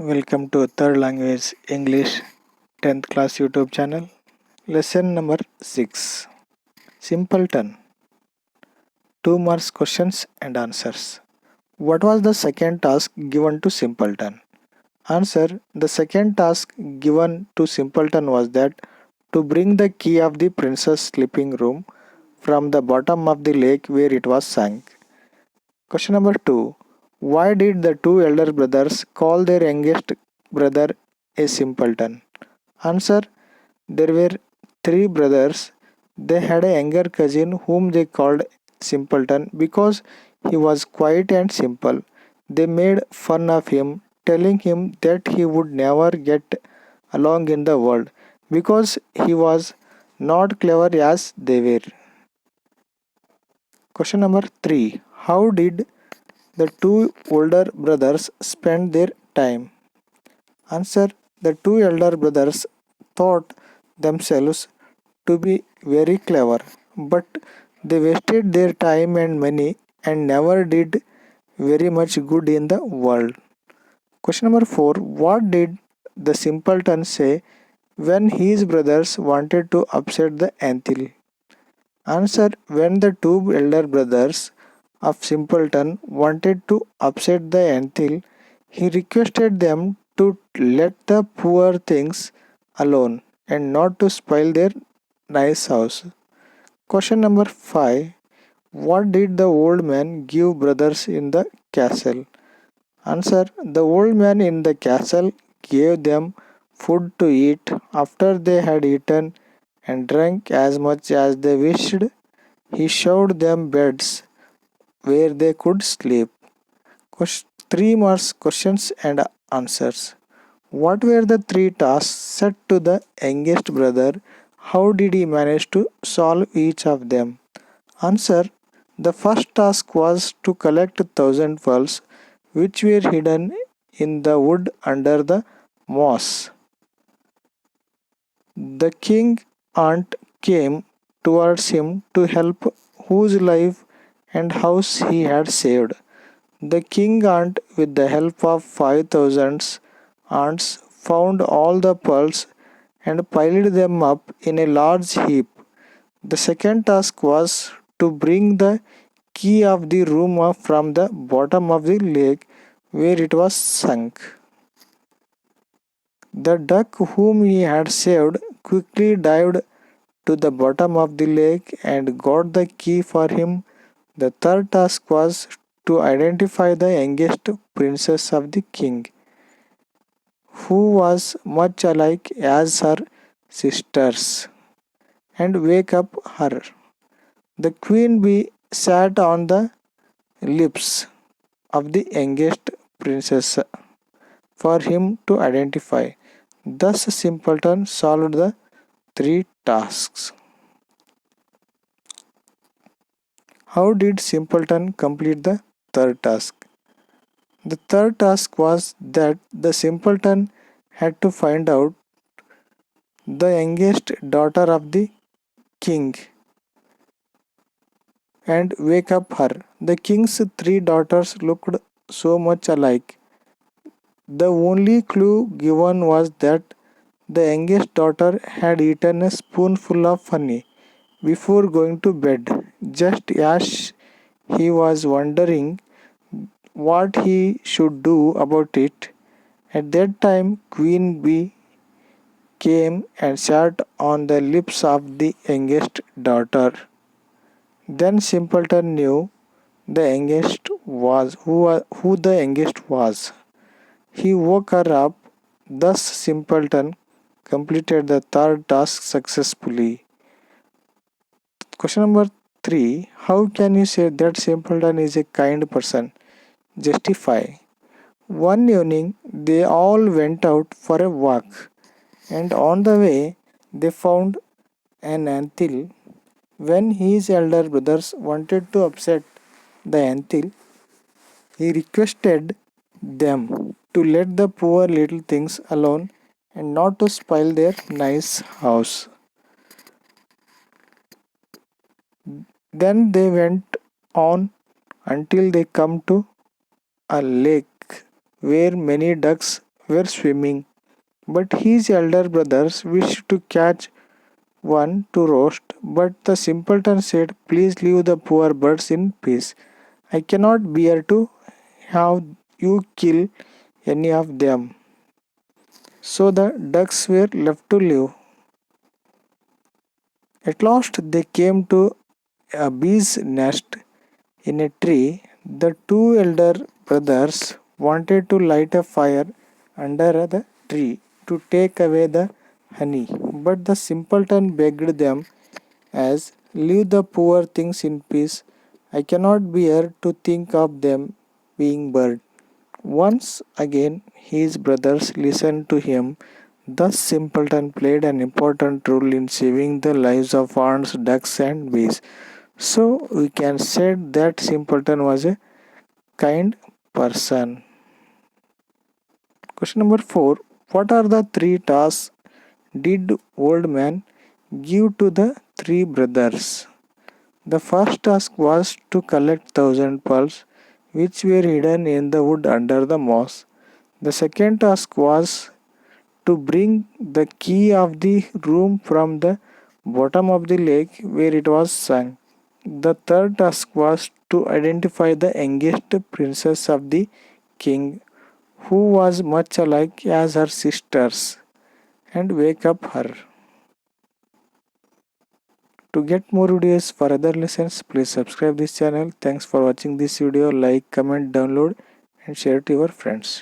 Welcome to Third Language English 10th class YouTube channel. Lesson number 6. Simpleton. 2 marks questions and answers. What was the second task given to Simpleton? Answer. The second task given to Simpleton was that to bring the key of the princess sleeping room from the bottom of the lake where it was sunk. Question number 2. Why did the two elder brothers call their youngest brother a simpleton? Answer. There were three brothers. They had a younger cousin whom they called simpleton because he was quiet and simple. They made fun of him, telling him that he would never get along in the world because he was not clever as they were. Question number 3. How did the two older brothers spend their time? Answer. The two elder brothers thought themselves to be very clever, but they wasted their time and money and never did very much good in the world. Question number 4. What did the simpleton say when his brothers wanted to upset the anthil? Answer. When the two elder brothers of simpleton wanted to upset the anthil, he requested them to let the poor things alone and not to spoil their nice house. Question number 5. What did the old man give brothers in the castle? Answer. The old man in the castle gave them food to eat after they had eaten and drank as much as they wished. He showed them beds where they could sleep. 3 marks questions and answers. What were the three tasks set to the youngest brother? How did he manage to solve each of them? Answer. The first task was to collect 1,000 pearls which were hidden in the wood under the moss. The king aunt came towards him to help whose life and house he had saved. The king aunt, with the help of 5,000 ants, found all the pearls and piled them up in a large heap. The second task was to bring the key of the room up from the bottom of the lake where it was sunk. The duck whom he had saved quickly dived to the bottom of the lake and got the key for him. The third task was to identify the youngest princess of the king, who was much alike as her sisters, and wake up her. The queen bee sat on the lips of the youngest princess for him to identify. Thus, Simpleton solved the three tasks. How did Simpleton complete the third task? The third task was that the Simpleton had to find out the youngest daughter of the king and wake up her. The king's three daughters looked so much alike. The only clue given was that the youngest daughter had eaten a spoonful of honey before going to bed, just as he was wondering what he should do about it. At that time, Queen Bee came and sat on the lips of the youngest daughter. Then Simpleton knew the youngest was who the youngest was. He woke her up. Thus Simpleton completed the third task successfully. Question number 3. How can you say that Simpleton is a kind person? Justify. One evening they all went out for a walk, and on the way they found an anthil. When his elder brothers wanted to upset the anthil, he requested them to let the poor little things alone and not to spoil their nice house. Then they went on until they come to a lake where many ducks were swimming, but his elder brothers wished to catch one to roast. But the simpleton said, "Please leave the poor birds in peace. I cannot bear to have you kill any of them." So the ducks were left to live. At last they came to a bee's nest in a tree. The two elder brothers wanted to light a fire under the tree to take away the honey, but the simpleton begged them as, "Leave the poor things in peace. I cannot bear to think of them being burned." Once again his brothers listened to him. Thus Simpleton played an important role in saving the lives of ants, ducks, and bees. So we can say that Simpleton was a kind person. Question number 4. What are the three tasks did old man give to the three brothers? The first task was to collect 1,000 pearls which were hidden in the wood under the moss. The second task was to bring the key of the room from the bottom of the lake where it was sunk. The third task was to identify the youngest princess of the king, who was much alike as her sisters, and wake up her. To get more videos for other lessons, please subscribe this channel. Thanks for watching this video. Like, comment, download, and share to your friends.